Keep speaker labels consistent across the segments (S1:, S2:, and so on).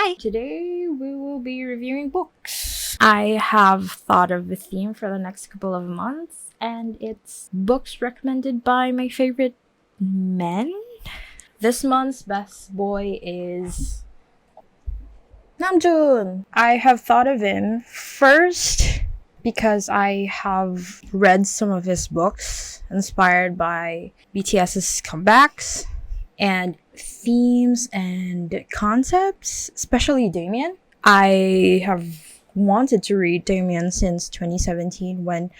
S1: Hi! Today we will be reviewing books. I have thought of the theme for the next couple of months, and it's books recommended by my favorite men. This month's best boy is Namjoon. I have thought of him first because I have read some of his books inspired by BTS's comebacks and themes and concepts, especially Damien. I have wanted to read Damien since 2017 when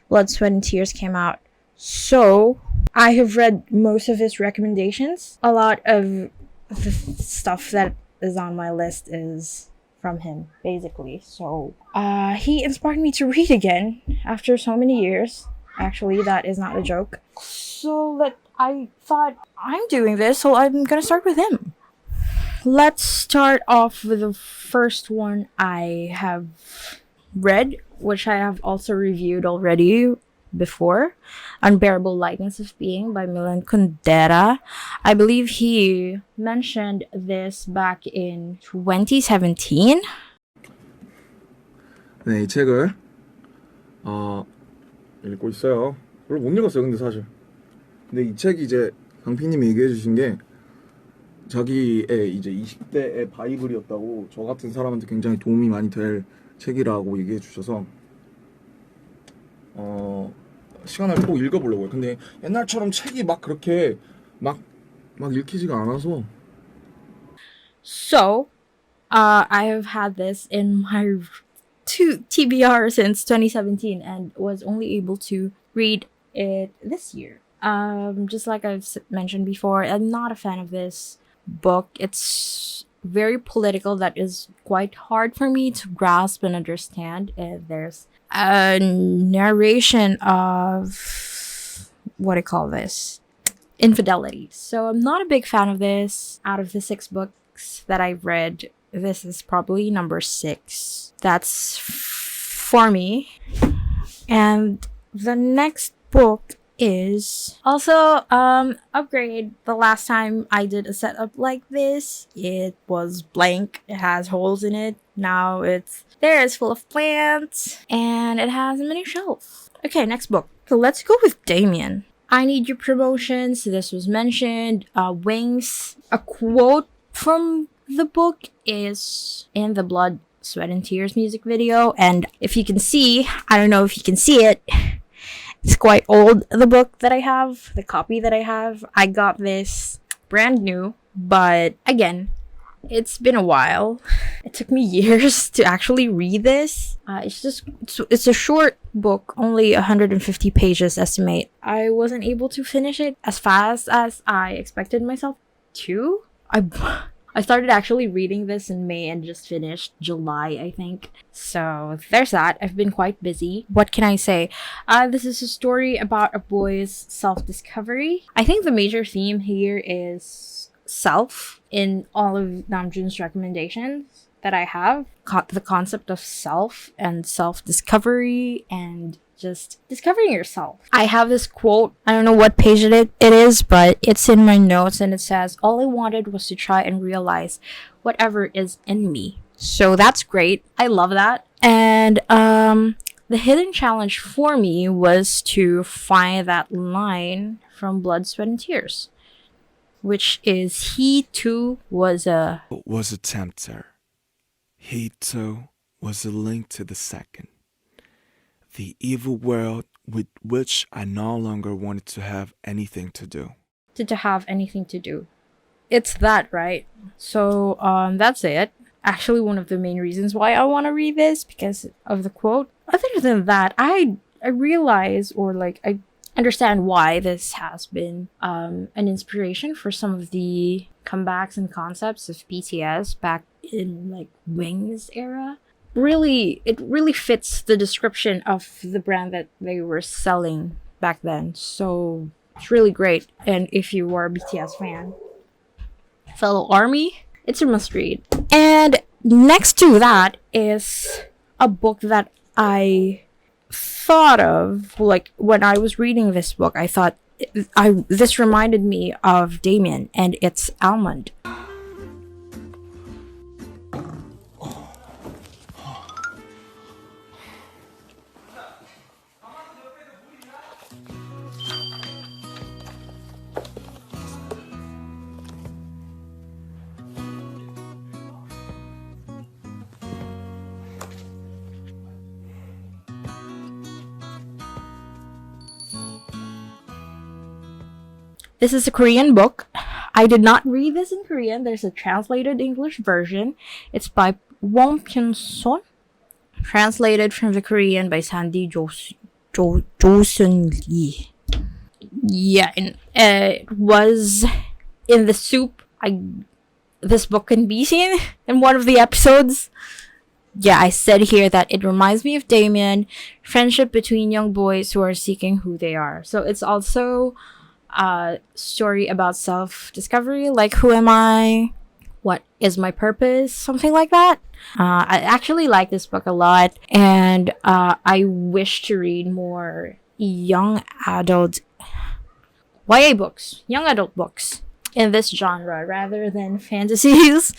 S1: Blood, Sweat, and Tears came out. So I have read most of his recommendations. A lot of the stuff that is on my list is from him, basically. So he inspired me to read again after so many years. Actually, that is not a joke. So I thought, I'm doing this, so I'm gonna start with him. Let's start off with the first one I have read, which I have also reviewed already before. Unbearable Lightness of Being by Milan Kundera. I believe he mentioned this back in 2017.
S2: 네, 이 책을 읽고 있어요. 별로 못 읽었어요, 근데 사실. 근데 이 책이 이제 강피님이 얘기해 주신 게 자기의 이제 20대의 바이블이었다고, 저 같은 사람한테 굉장히 도움이 많이 될 책이라고 얘기해 주셔서 시간을 꼭 읽어보려고요. 근데 옛날처럼 책이 막 그렇게 막 읽히지가 않아서.
S1: So, I have had this in my TBR since 2017 and was only able to read it this year. Just like I've mentioned before, I'm not a fan of this book. It's very political. That is quite hard for me to grasp and understand. There's a narration of what I call this infidelity. So I'm not a big fan of this. Out of the 6 books that I've read, this is probably number 6. That's for me. And the next book is also upgrade. The last time I did a setup like this, it was blank. It has holes in it. Now it's full of plants and it has a mini shelf. Okay, next book. So let's go with Damien. I Need Your Promotions. This was mentioned. Wings. A quote from the book is in the Blood, Sweat, and Tears music video. And if you can see, I don't know if you can see it, it's quite old, the book that I have, the copy that I have. I got this brand new, but again, it's been a while. It took me years to actually read this. It's a short book, only 150 pages estimate. I wasn't able to finish it as fast as I expected myself to. I started actually reading this in May and just finished July, I think. So there's that. I've been quite busy. What can I say? This is a story about a boy's self-discovery. I think the major theme here is self in all of Namjoon's recommendations that I have. The concept of self and self-discovery and just discovering yourself. I have this quote. I don't know what page it is, but it's in my notes and it says, "All I wanted was to try and realize whatever is in me." So that's great. I love that. And the hidden challenge for me was to find that line from Blood, Sweat, and Tears, which is, he too was a
S3: tempter. He too was a link to the second. The evil world with which I no longer wanted to have anything to do.
S1: To have anything to do. It's that, right? So that's it. Actually, one of the main reasons why I want to read this, because of the quote. Other than that, I realize, or I understand why this has been an inspiration for some of the comebacks and concepts of BTS back in Wings era. It really fits the description of the brand that they were selling back then. So it's really great. And if you are a BTS fan, fellow ARMY, it's a must read. And next to that is a book that I thought of, when I was reading this book, I thought this reminded me of Damien, and it's Almond. This is a Korean book. I did not read this in Korean. There's a translated English version. It's by Wong Pyun-son, translated from the Korean by Sandy Josun Lee. Yeah, and it was in the soup. This book can be seen in one of the episodes. Yeah, I said here that it reminds me of Damien, friendship between young boys who are seeking who they are. So it's also a story about self-discovery, like who am I? What is my purpose? Something like that. I actually like this book a lot, and I wish to read more young adult YA books, young adult books in this genre rather than fantasies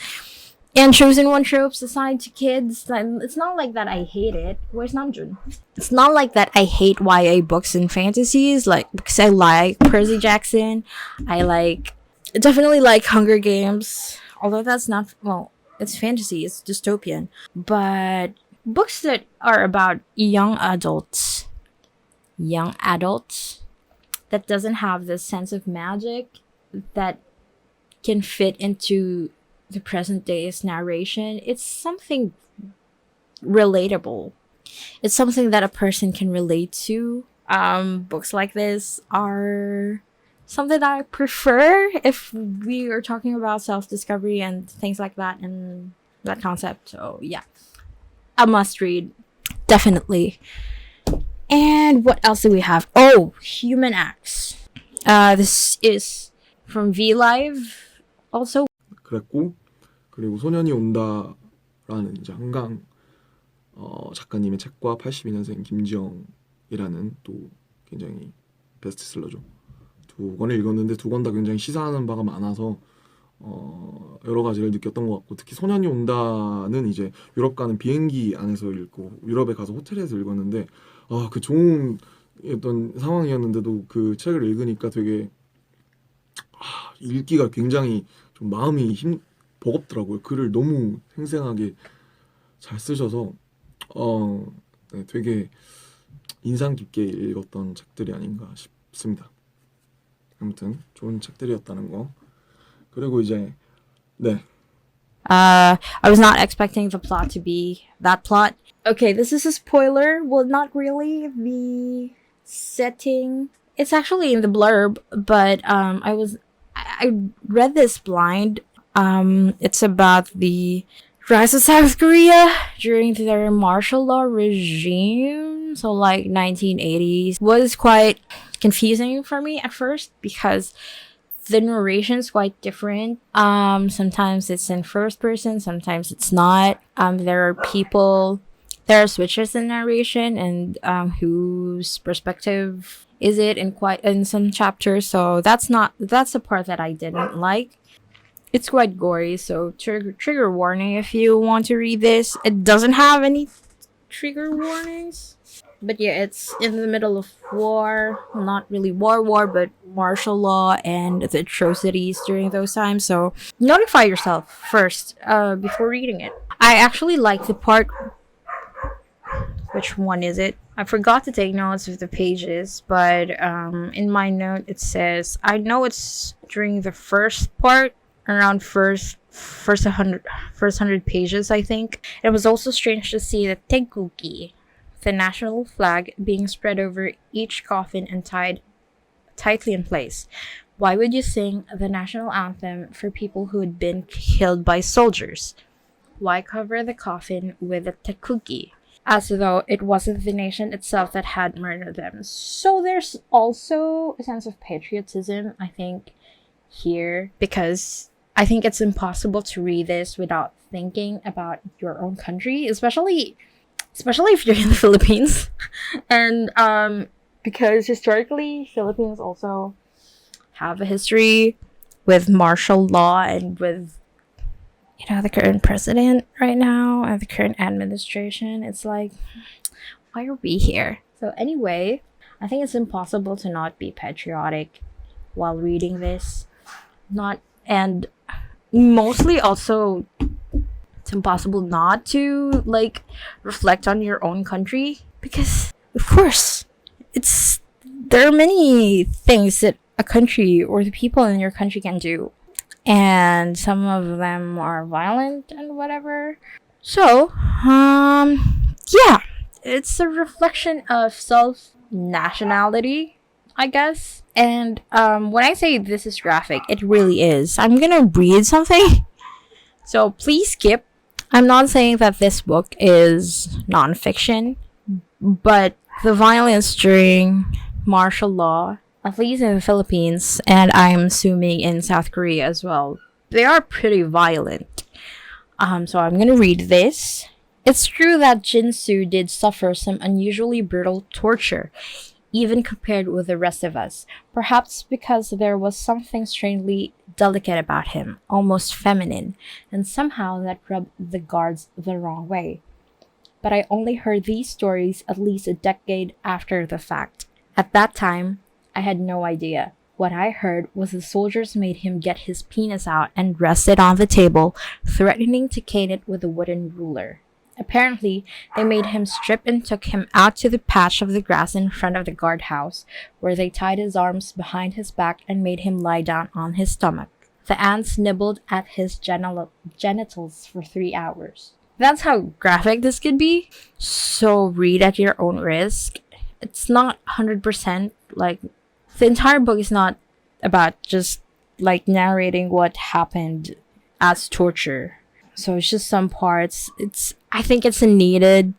S1: and chosen one tropes assigned to kids. It's not like that I hate it. Where's Namjoon? It's not like that I hate YA books and fantasies, like, because I like Percy Jackson. Definitely like Hunger Games, although that's not, well, it's fantasy, it's dystopian. But books that are about young adults that doesn't have this sense of magic that can fit into the present day's narration. It's something relatable. It's something that a person can relate to. Books like this are something that I prefer if we are talking about self-discovery and things like that and that concept. So yeah, a must read, definitely. And what else do we have? Oh, Human Acts. This is from V-Live also.
S2: 그랬고, 그리고 소년이 온다라는 이제 한강 작가님의 책과 82년생 김지영이라는 또 굉장히 베스트셀러죠. 두 권을 읽었는데 두 권 다 굉장히 시사하는 바가 많아서 여러 가지를 느꼈던 것 같고, 특히 소년이 온다는 이제 유럽 가는 비행기 안에서 읽고 유럽에 가서 호텔에서 읽었는데 그 좋은 어떤 상황이었는데도 그 책을 읽으니까 되게 읽기가 굉장히 좀 마음이 버겁더라고요. 글을 너무 생생하게 잘 쓰셔서 네, 되게 인상 깊게 읽었던 책들이 아닌가 싶습니다. 아무튼 좋은 책들이었다는 거. 그리고 이제 네.
S1: I was not expecting the plot to be that plot. Okay, this is a spoiler. Well, not really. The setting, it's actually in the blurb, but I read this blind. It's about the rise of South Korea during their martial law regime. So like 1980s was quite confusing for me at first because the narration is quite different. Sometimes it's in first person, sometimes it's not. There are switches in narration and whose perspective is it in some chapters. So that's the part that I didn't like. It's quite gory, so trigger warning if you want to read this. It doesn't have any trigger warnings. But yeah, it's in the middle of war. Not really war, but martial law and the atrocities during those times. So notify yourself first before reading it. I actually like the part... Which one is it? I forgot to take notes of the pages, but in my note it says... I know it's during the first part, around first 100 pages, I think. It was also strange to see the Taegukgi, the national flag, being spread over each coffin and tied tightly in place. Why would you sing the national anthem for people who had been killed by soldiers? Why cover the coffin with a takugi, as though it wasn't the nation itself that had murdered them? So there's also a sense of patriotism, I think, here, because I think it's impossible to read this without thinking about your own country, especially if you're in the Philippines. And because historically, Philippines also have a history with martial law and with, the current president right now and the current administration. It's like, why are we here? So anyway, I think it's impossible to not be patriotic while reading this. And mostly also it's impossible not to reflect on your own country, because of course there are many things that a country or the people in your country can do. And some of them are violent and whatever. So, yeah, it's a reflection of self nationality, I guess. And when I say this is graphic, it really is. I'm gonna read something, so please skip. I'm not saying that this book is nonfiction, but the violence during martial law, at least in the Philippines, and I'm assuming in South Korea as well, they are pretty violent. So I'm gonna read this. It's true that Jinsu did suffer some unusually brutal torture, even compared with the rest of us. Perhaps because there was something strangely delicate about him, almost feminine, and somehow that rubbed the guards the wrong way. But I only heard these stories at least a decade after the fact. At that time, I had no idea. What I heard was the soldiers made him get his penis out and rest it on the table, threatening to cane it with a wooden ruler. Apparently, they made him strip and took him out to the patch of the grass in front of the guardhouse, where they tied his arms behind his back and made him lie down on his stomach. The ants nibbled at his genitals for 3 hours. That's how graphic this could be. So read at your own risk. It's not 100% like the entire book is not about just like narrating what happened as torture. So it's just some parts. I think it's a needed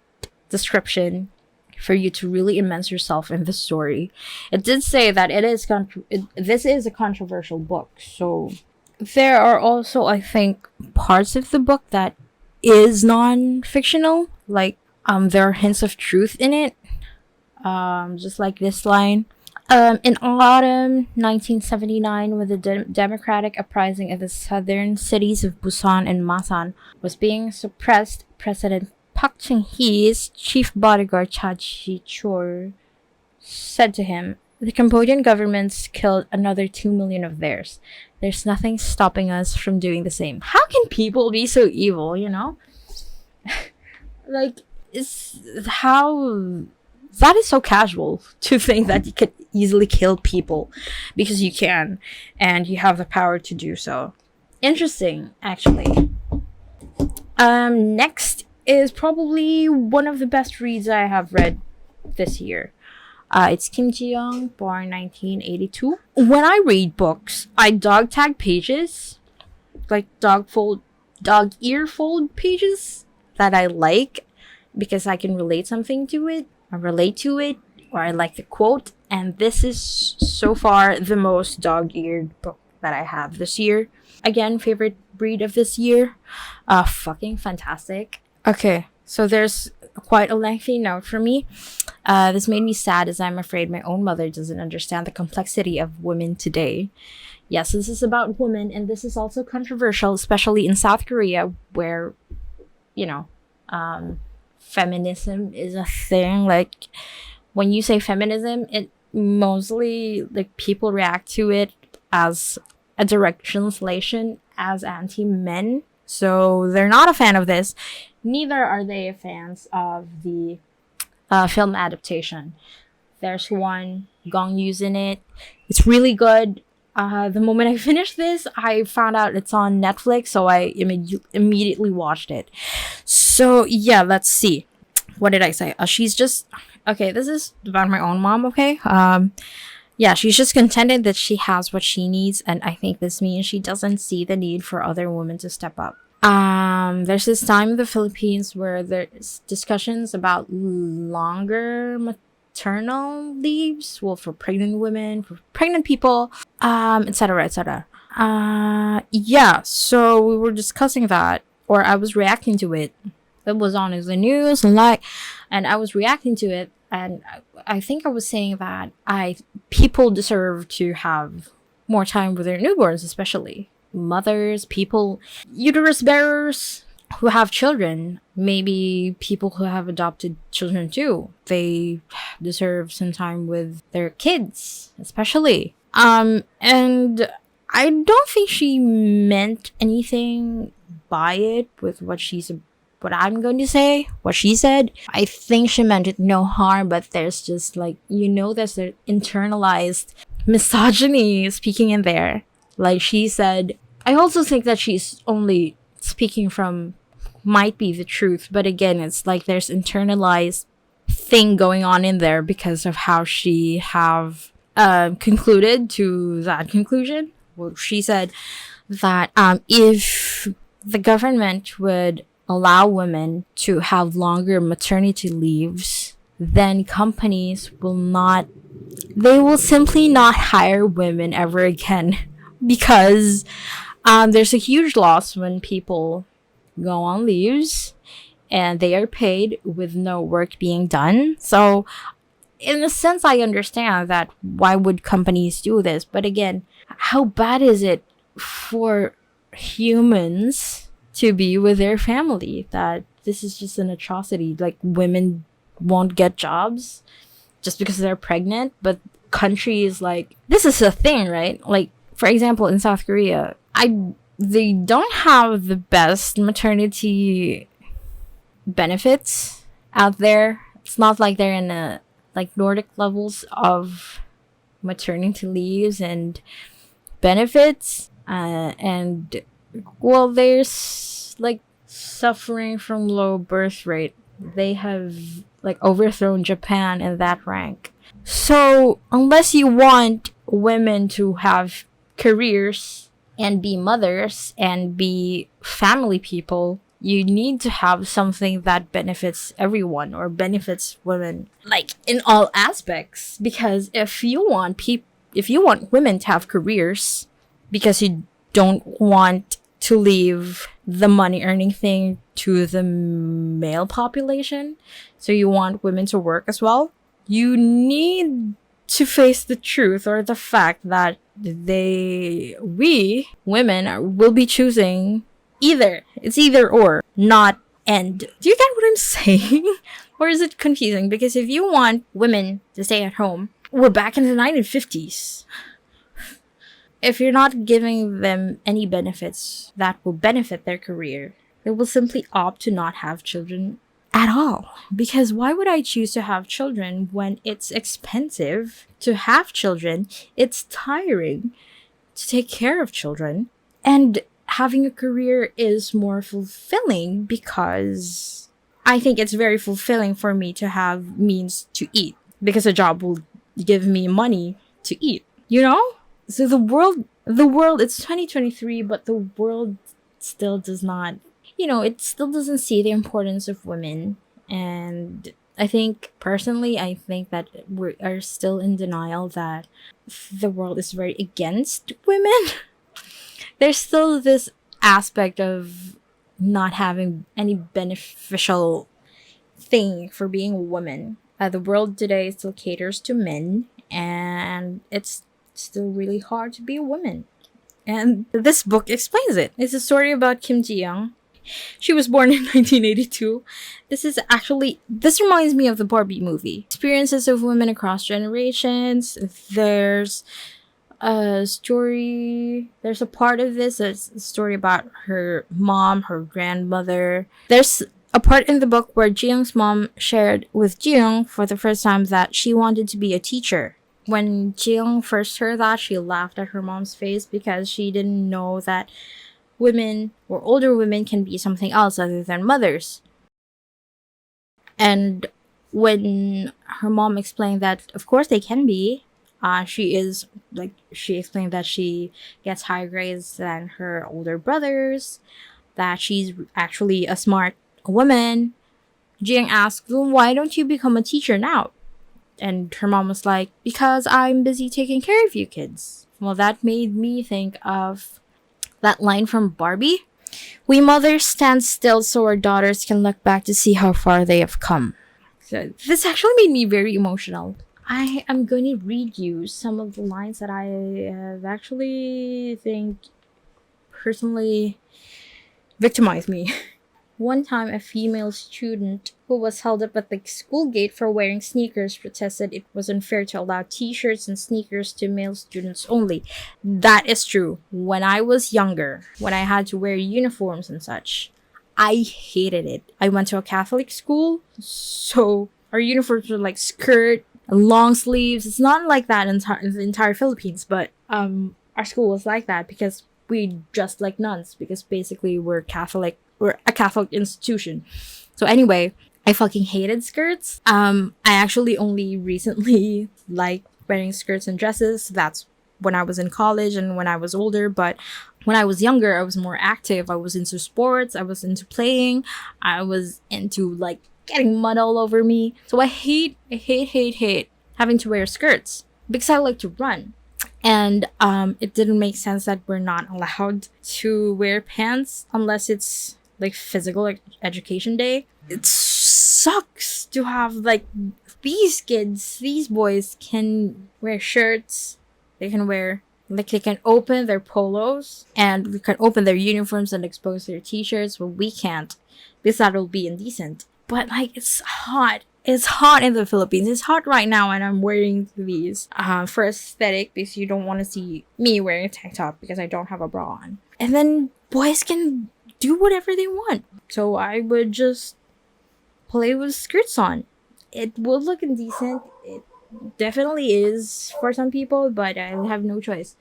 S1: description for you to really immerse yourself in the story. It did say that this is a controversial book. So there are also, I think, parts of the book that is non-fictional. Like there are hints of truth in it. Just like this line. In autumn 1979, when the democratic uprising in the southern cities of Busan and Masan was being suppressed, President Park Chung-hee's chief bodyguard Cha Ji-chul said to him, "The Cambodian government's killed another 2 million of theirs. There's nothing stopping us from doing the same." How can people be so evil, you know? Like, it's how... That is so casual to think that you could easily kill people because you can and you have the power to do so. Interesting, actually. Next is probably one of the best reads I have read this year. It's Kim Ji-young, born 1982. When I read books, I dog tag pages, like dog ear fold pages that I like because I can relate something to it. I relate to it, or I like the quote, and this is so far the most dog-eared book that I have this year. Again, favorite read of this year. Fucking fantastic. Okay, so there's quite a lengthy note for me. This made me sad as I'm afraid my own mother doesn't understand the complexity of women today. Yes, this is about women, and this is also controversial, especially in South Korea, where, you know, feminism is a thing. Like, when you say feminism, it mostly, like, people react to it as a direct translation as anti-men. So they're not a fan of this. Neither are they fans of the film adaptation. There's one, Gong Yu's in it. It's really good. The moment I finished this, I found out it's on Netflix, so I immediately watched it. So yeah, let's see. What did I say? She's just... Okay, this is about my own mom, okay? Yeah, she's just contented that she has what she needs, and I think this means she doesn't see the need for other women to step up. There's this time in the Philippines where there's discussions about longer maternal leaves, well, for pregnant women, for pregnant people, etc., etc. Yeah, so we were discussing that, or I was reacting to it. It was on the news and I was reacting to it, and I think I was saying that people deserve to have more time with their newborns, especially mothers, people, uterus bearers who have children, maybe people who have adopted children too. They deserve some time with their kids, especially. And I don't think she meant anything by it with what I'm going to say, what she said. I think she meant it no harm, but there's just like, there's an internalized misogyny speaking in there. Like she said, I also think that she's only speaking from might be the truth, but again, it's like there's internalized thing going on in there because of how she have concluded to that conclusion. Well, she said that if the government would allow women to have longer maternity leaves, then companies will not, they will simply not hire women ever again because there's a huge loss when people go on leaves and they are paid with no work being done. So in a sense, I understand that why would companies do this, but again, how bad is it for humans to be with their family? That this is just an atrocity. Like women won't get jobs just because they're pregnant, but countries like this is a thing, right? Like for example, in South Korea, they don't have the best maternity benefits out there. It's not like they're in a like Nordic levels of maternity leaves and benefits. And well, there's like suffering from low birth rate. They have like overthrown Japan in that rank. So unless you want women to have careers and be mothers and be family people, you need to have something that benefits everyone or benefits women like in all aspects. Because if you want women to have careers because you don't want to leave the money earning thing to the male population, so you want women to work as well, you need to face the truth or the fact that we women will be choosing either or, not and. Do you get what I'm saying? Or is it confusing? Because if you want women to stay at home, we're back in the 1950s. If you're not giving them any benefits that will benefit their career, they will simply opt to not have children at all. Because why would I choose to have children when it's expensive to have children? It's tiring to take care of children. And having a career is more fulfilling because I think it's very fulfilling for me to have means to eat because a job will give me money to eat, you know? So the world, it's 2023, but the world still does not, it still doesn't see the importance of women. And I think, personally, I think that we are still in denial that the world is very against women. There's still this aspect of not having any beneficial thing for being a woman. The world today still caters to men, and it's still really hard to be a woman. And this book explains it. It's a story about Kim Ji-young. She was born in 1982. This reminds me of the Barbie movie. Experiences of women across generations. There's a part of this that's a story about her mom, her grandmother. There's a part in the book where Ji-young's mom shared with Ji-young for the first time that she wanted to be a teacher. When Ji-young first heard that, she laughed at her mom's face because she didn't know that women or older women can be something else other than mothers. And when her mom explained that, of course they can be, she explained that she gets higher grades than her older brothers, that she's actually a smart woman. Ji-young asked, well, why don't you become a teacher now? And her mom was like, because I'm busy taking care of you kids. Well, that made me think of that line from Barbie. We mothers stand still so our daughters can look back to see how far they have come. So this actually made me very emotional. I am going to read you some of the lines that I have actually think personally victimized me. One time, a female student who was held up at the school gate for wearing sneakers protested it was unfair to allow t-shirts and sneakers to male students only. That is true. When I was younger, when I had to wear uniforms and such, I hated it. I went to a Catholic school, so our uniforms were like skirt, long sleeves. It's not like that in the entire Philippines, but our school was like that because we dressed like nuns because basically we're Catholic. We're a Catholic institution. So anyway, I fucking hated skirts. I actually only recently like wearing skirts and dresses. That's when I was in college and when I was older. But when I was younger, I was more active. I was into sports. I was into playing. I was into like getting mud all over me. So I hate having to wear skirts because I like to run. And it didn't make sense that we're not allowed to wear pants unless it's like physical education day. It sucks to have like these kids, these boys can wear shirts. They can wear like they can open their polos and we can open their uniforms and expose their t-shirts, but we can't because that'll be indecent. But like it's hot. It's hot in the Philippines. It's hot right now, and I'm wearing these for aesthetic because you don't want to see me wearing a tank top because I don't have a bra on. And then boys can do whatever they want. So I would just play with skirts on. It would look indecent. It definitely is for some people, but I have no choice.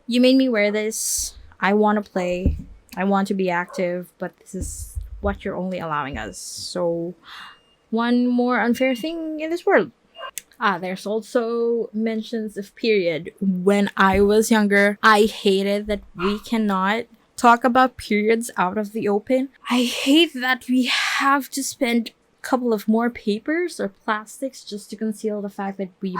S1: You made me wear this. I want to play. I want to be active, but this is what you're only allowing us. So one more unfair thing in this world. There's also mentions of period. When I was younger, I hated that we cannot talk about periods out of the open. I hate that we have to spend a couple of more papers or plastics just to conceal the fact that we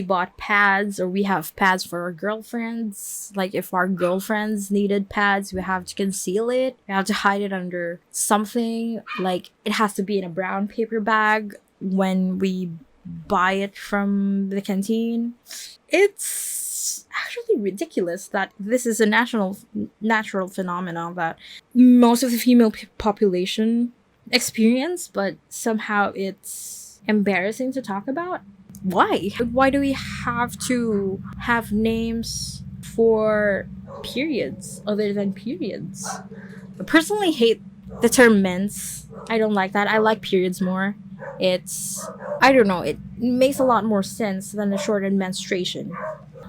S1: bought pads, or we have pads for our girlfriends. Like if our girlfriends needed pads, we have to conceal it. We have to hide it under something. Like it has to be in a brown paper bag when we buy it from the canteen. It's actually ridiculous that this is a natural phenomenon that most of the female population experience, but somehow it's embarrassing to talk about. Why? Why do we have to have names for periods other than periods? I personally hate the term mens. I don't like that. I like periods more. I don't know, it makes a lot more sense than the shortened menstruation.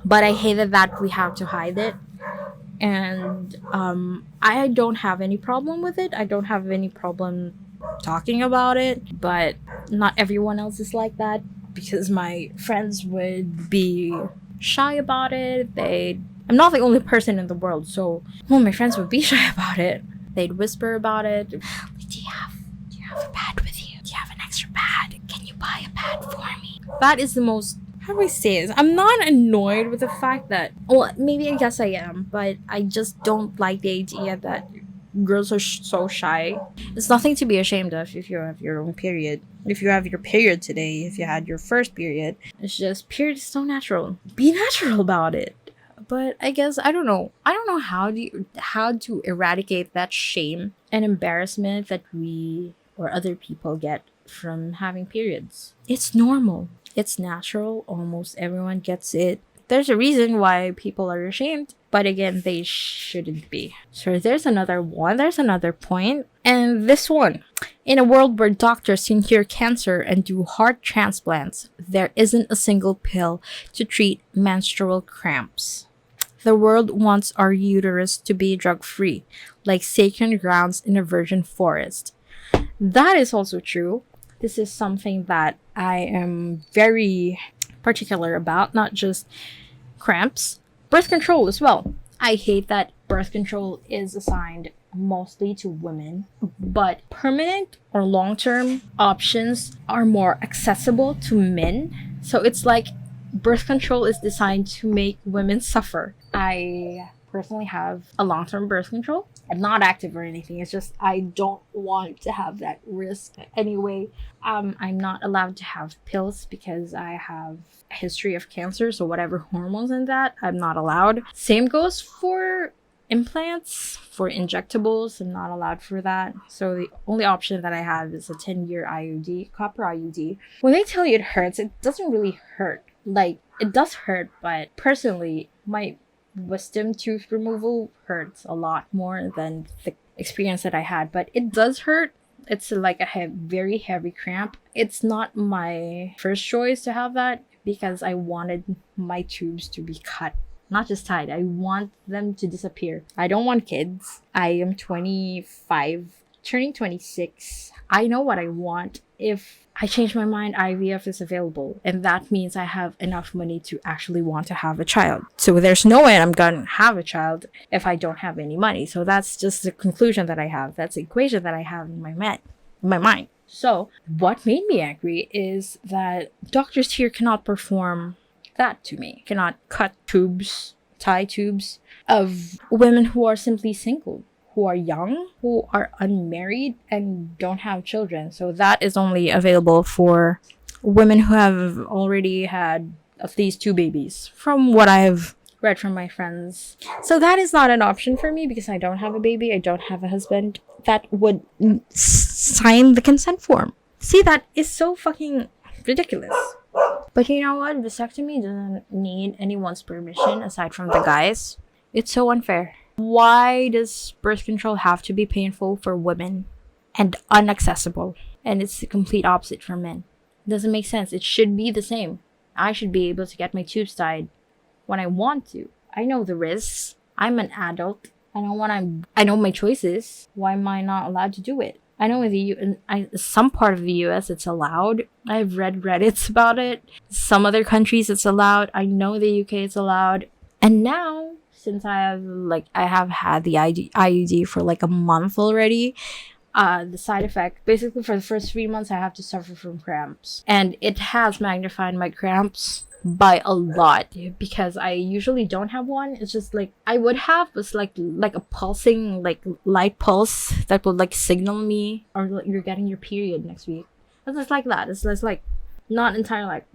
S1: But I hated that we have to hide it. And I don't have any problem with it. I don't have any problem talking about it. But not everyone else is like that, because my friends would be shy about it. I'm not the only person in the world, so my friends would be shy about it. They'd whisper about it. Do you have a pad with you? Do you have an extra pad? Can you buy a pad for me? That is the most, how do I say this? I'm not annoyed with the fact that, well, maybe I guess I am, but I just don't like the idea that girls are so shy. It's nothing to be ashamed of if you have your own period. If you have your period today, if you had your first period, it's just, period is so natural. Be natural about it. But I guess I don't know how to eradicate that shame and embarrassment that we or other people get from having periods. It's normal. It's natural. Almost everyone gets it. There's a reason why people are ashamed, but again, they shouldn't be. So there's another one. There's another point. And this one. In a world where doctors can cure cancer and do heart transplants, there isn't a single pill to treat menstrual cramps. The world wants our uterus to be drug-free, like sacred grounds in a virgin forest. That is also true. This is something that I am very particular about, not just cramps, birth control as well. I hate that birth control is assigned mostly to women, but permanent or long-term options are more accessible to men. So it's like birth control is designed to make women suffer. I personally have a long-term birth control. I'm not active or anything. It's just I don't want to have that risk anyway. I'm not allowed to have pills because I have a history of cancer. So whatever hormones in that, I'm not allowed. Same goes for implants, for injectables. I'm not allowed for that. So the only option that I have is a 10-year IUD, copper IUD. When they tell you it hurts, it doesn't really hurt. Like, it does hurt, but personally, my wisdom tooth removal hurts a lot more than the experience that I had. But it does hurt. It's like a very heavy cramp. It's not my first choice to have that because I wanted my tubes to be cut, not just tied. I want them to disappear. I don't want kids. I am 25, turning 26. I know what I want. If I change my mind, IVF is available, and that means I have enough money to actually want to have a child. So there's no way I'm gonna have a child if I don't have any money. So that's just the conclusion that I have. That's the equation that I have in my mind. So what made me angry is that doctors here cannot perform that to me. Cannot cut tubes, tie tubes of women who are simply single, who are young, who are unmarried, and don't have children. So that is only available for women who have already had at least 2 babies, from what I've read from my friends. So that is not an option for me because I don't have a baby, I don't have a husband that would sign the consent form. See, that is so fucking ridiculous. But you know what? Vasectomy doesn't need anyone's permission aside from the guys. It's so unfair. Why does birth control have to be painful for women and unaccessible? And it's the complete opposite for men. It doesn't make sense. It should be the same. I should be able to get my tubes tied when I want to. I know the risks. I'm an adult. I know my choices. Why am I not allowed to do it? I know in some part of the US it's allowed. I've read Reddits about it. Some other countries it's allowed. I know the UK it's allowed. And now, since I have had the IUD for like a month already, the side effect, basically for the first 3 months I have to suffer from cramps. And it has magnified my cramps by a lot because I usually don't have one. It's just like I would have was like a pulsing like light pulse that would like signal me or like, you're getting your period next week. It's just like that. It's just like not entirely like.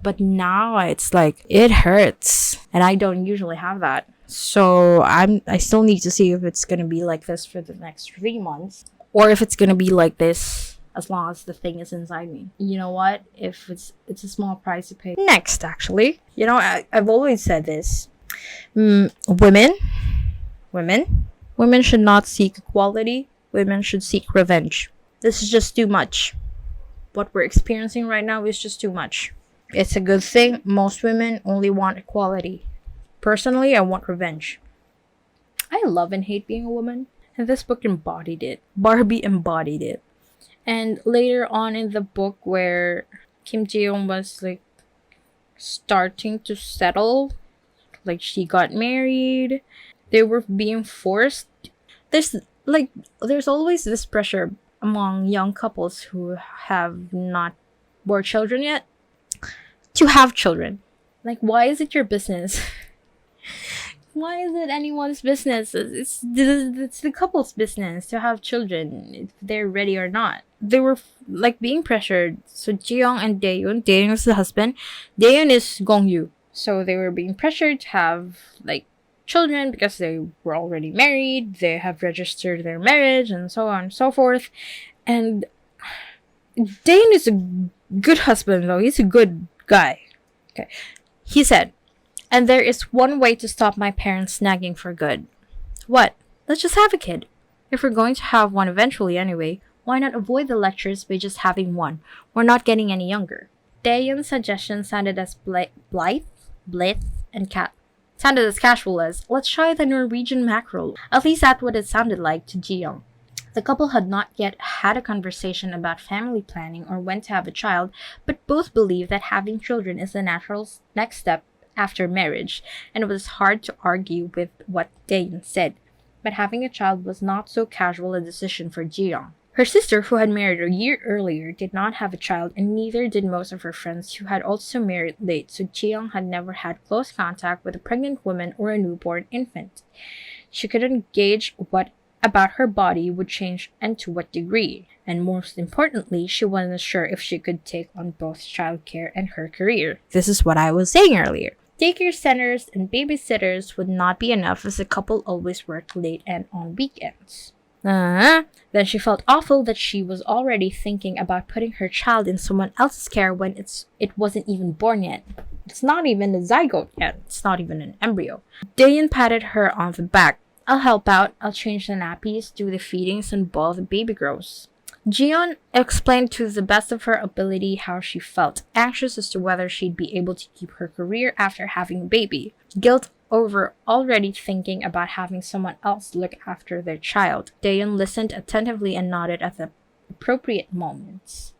S1: But now it's like it hurts, and I don't usually have that. So I still need to see if it's gonna be like this for the next 3 months, or if it's gonna be like this as long as the thing is inside me. You know what? If it's a small price to pay. Next, actually, you know, I've always said this. Women should not seek equality. Women should seek revenge. This is just too much. What we're experiencing right now is just too much. It's a good thing. Most women only want equality. Personally, I want revenge. I love and hate being a woman, and this book embodied it. Barbie embodied it. And later on in the book, where Kim Ji-young was like starting to settle, like she got married, they were being forced. There's always this pressure among young couples who have not bore children yet to have children. Like, why is it your business? Why is it anyone's business? It's the couple's business to have children if they're ready or not. They were like being pressured. So Ji-young and Daeyoon is the husband, Daeyoon is Gong-yu. So they were being pressured to have like children because they were already married. They have registered their marriage and so on and so forth. And Daeyoon is a good husband though. He's a good guy. Okay, he said. And there is one way to stop my parents nagging for good. What? Let's just have a kid. If we're going to have one eventually anyway, why not avoid the lectures by just having one? We're not getting any younger. Daeyeon's suggestion sounded as sounded as casual as, let's try the Norwegian mackerel. At least that's what it sounded like to Ji-young. The couple had not yet had a conversation about family planning or when to have a child, but both believed that having children is the natural next step after marriage, and it was hard to argue with what Daeyeon said. But having a child was not so casual a decision for Ji-young. Her sister, who had married a year earlier, did not have a child, and neither did most of her friends who had also married late, so Ji-young had never had close contact with a pregnant woman or a newborn infant. She couldn't gauge what about her body would change and to what degree, and most importantly, she wasn't sure if she could take on both childcare and her career. This is what I was saying earlier. Daycare centers and babysitters would not be enough as the couple always worked late and on weekends. Then she felt awful that she was already thinking about putting her child in someone else's care when it wasn't even born yet. It's not even a zygote yet. It's not even an embryo. Daeyeon patted her on the back. I'll help out. I'll change the nappies, do the feedings, and while the baby grows. Jiyeon explained to the best of her ability how she felt, anxious as to whether she'd be able to keep her career after having a baby, guilt over already thinking about having someone else look after their child. Daeyeon listened attentively and nodded at the appropriate moments.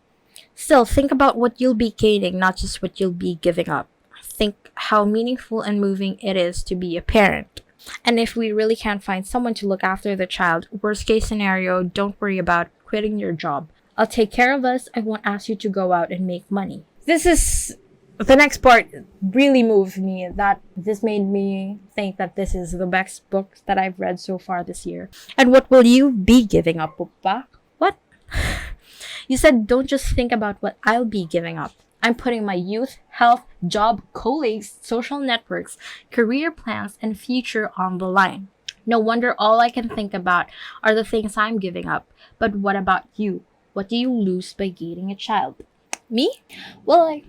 S1: Still, think about what you'll be gaining, not just what you'll be giving up. Think how meaningful and moving it is to be a parent. And if we really can't find someone to look after the child, worst case scenario, don't worry about quitting your job. I'll take care of us. I won't ask you to go out and make money. The next part really moved me. That this made me think that this is the best book that I've read so far this year. And what will you be giving up, Papa? What? You said don't just think about what I'll be giving up. I'm putting my youth, health, job, colleagues, social networks, career plans, and future on the line. No wonder all I can think about are the things I'm giving up. But what about you? What do you lose by gaining a child? Me? Well,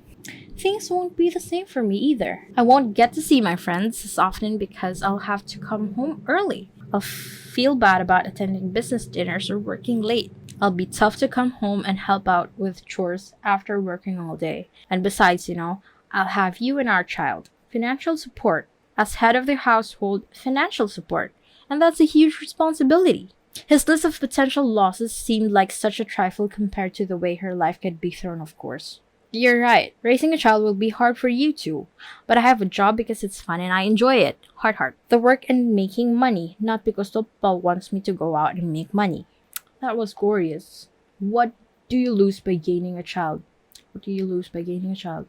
S1: things won't be the same for me either. I won't get to see my friends as often because I'll have to come home early. I'll feel bad about attending business dinners or working late. I'll be tough to come home and help out with chores after working all day. And besides, I'll have you and our child. Financial support. As head of the household, financial support. And that's a huge responsibility. His list of potential losses seemed like such a trifle compared to the way her life could be thrown, of course. You're right. Raising a child will be hard for you too. But I have a job because it's fun and I enjoy it. Heart. The work and making money, not because Toppa wants me to go out and make money. That was glorious. What do you lose by gaining a child? What do you lose by gaining a child?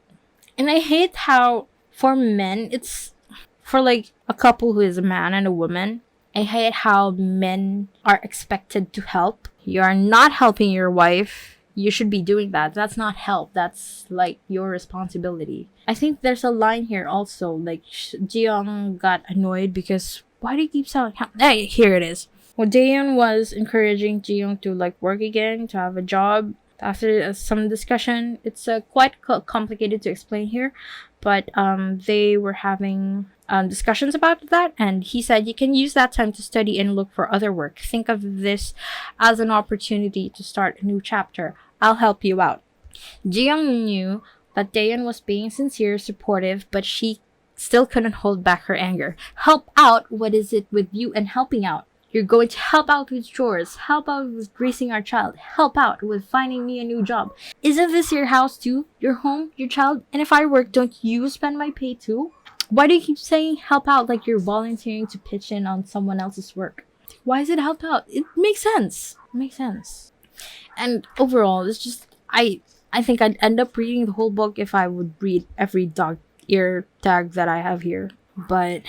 S1: And I hate how, for men, it's for like a couple who is a man and a woman. I hate how men are expected to help. You are not helping your wife. You should be doing that. That's not help. That's like your responsibility. I think there's a line here also. Like Jiyoung got annoyed because why do you keep selling? Hey, here it is. Well, Daeyeon was encouraging Jiyoung to like work again, to have a job. After some discussion, it's quite complicated to explain here, but they were having discussions about that, and he said you can use that time to study and look for other work. Think of this as an opportunity to start a new chapter. I'll help you out. Jiyoung knew that Daeyeon was being sincere, supportive, but she still couldn't hold back her anger. Help out? What is it with you and helping out? You're going to help out with chores, help out with raising our child, help out with finding me a new job. Isn't this your house too? Your home, your child? And if I work, don't you spend my pay too? Why do you keep saying help out like you're volunteering to pitch in on someone else's work? Why is it help out? It makes sense. It makes sense. And overall, it's just, I think I'd end up reading the whole book if I would read every dog ear tag that I have here. But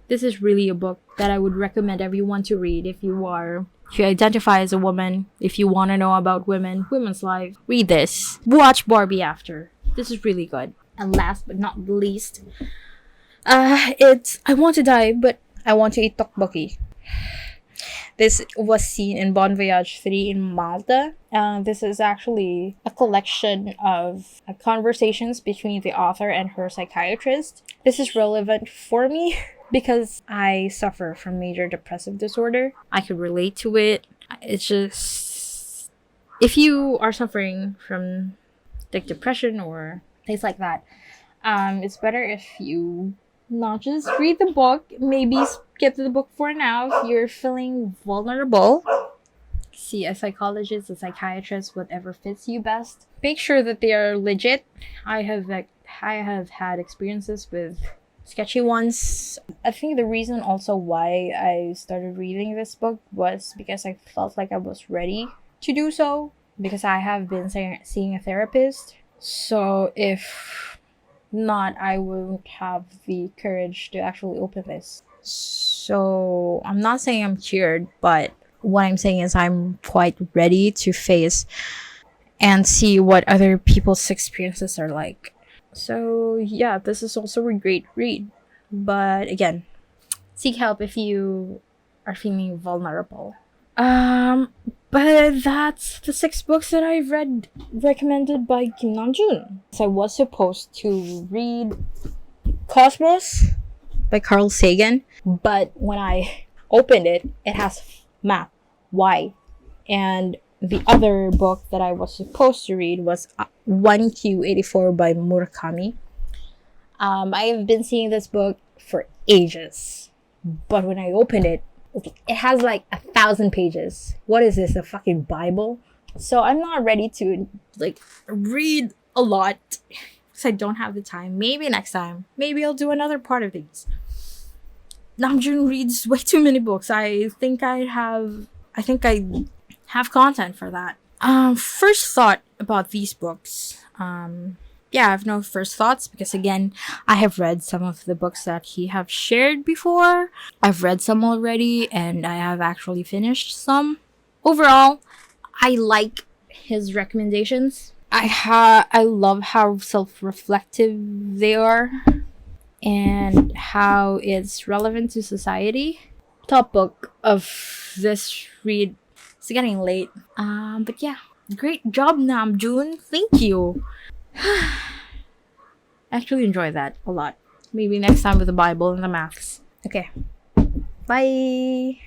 S1: this is really a book that I would recommend everyone to read if you identify as a woman, if you want to know about women's life, read this. Watch Barbie after. This is really good. And last but not least, it's I Want to Die, but I Want to Eat Tteokbokki. This was seen in Bon Voyage 3 in Malta. This is actually a collection of conversations between the author and her psychiatrist. This is relevant for me because I suffer from major depressive disorder. I could relate to it. It's just, if you are suffering from like depression or things like that, it's better if you not just read the book, maybe skip the book for now if you're feeling vulnerable. See a psychologist, a psychiatrist, whatever fits you best. Make sure that they are legit. I have had experiences with sketchy ones. I think the reason also why I started reading this book was because I felt like I was ready to do so, because I have been seeing a therapist. So if not, I won't have the courage to actually open this. So I'm not saying I'm cheered, but what I'm saying is I'm quite ready to face and see what other people's experiences are like. So yeah, this is also a great read. But again, seek help if you are feeling vulnerable. But that's the 6 books that I've read recommended by Kim Namjoon. So I was supposed to read Cosmos by Carl Sagan, but when I opened it, it has map. Why? And the other book that I was supposed to read was 1Q84 by Murakami. I have been seeing this book for ages, but when I opened it, it has like 1,000 pages. What is this, a fucking Bible? So I'm not ready to like read a lot because I don't have the time. Maybe next time. Maybe I'll do another part of these. Namjoon reads way too many books. I think I have content for that. First thought about these books. Yeah, I have no first thoughts because again, I have read some of the books that he have shared before. I've read some already and I have actually finished some. Overall, I like his recommendations. I love how self-reflective they are and how it's relevant to society. Top book of this read. It's getting late. But yeah, great job, Namjoon. Thank you. I actually enjoy that a lot. Maybe next time with the Bible and the maths. Okay. Bye.